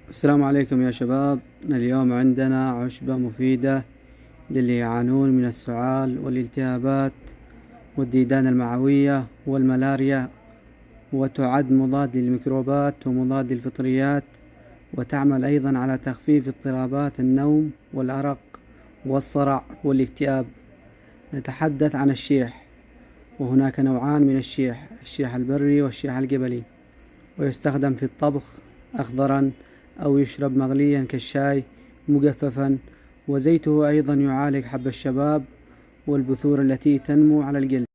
السلام عليكم يا شباب. اليوم عندنا عشبة مفيدة للي يعانون من السعال والالتهابات والديدان المعوية والملاريا، وتعد مضاد للميكروبات ومضاد للفطريات، وتعمل أيضا على تخفيف اضطرابات النوم والأرق والصرع والاكتئاب. نتحدث عن الشيح، وهناك نوعان من الشيح البري والشيح القبلي، ويستخدم في الطبخ أخضرا أو يشرب مغليا كالشاي مجففا، وزيته أيضا يعالج حب الشباب والبثور التي تنمو على الجلد.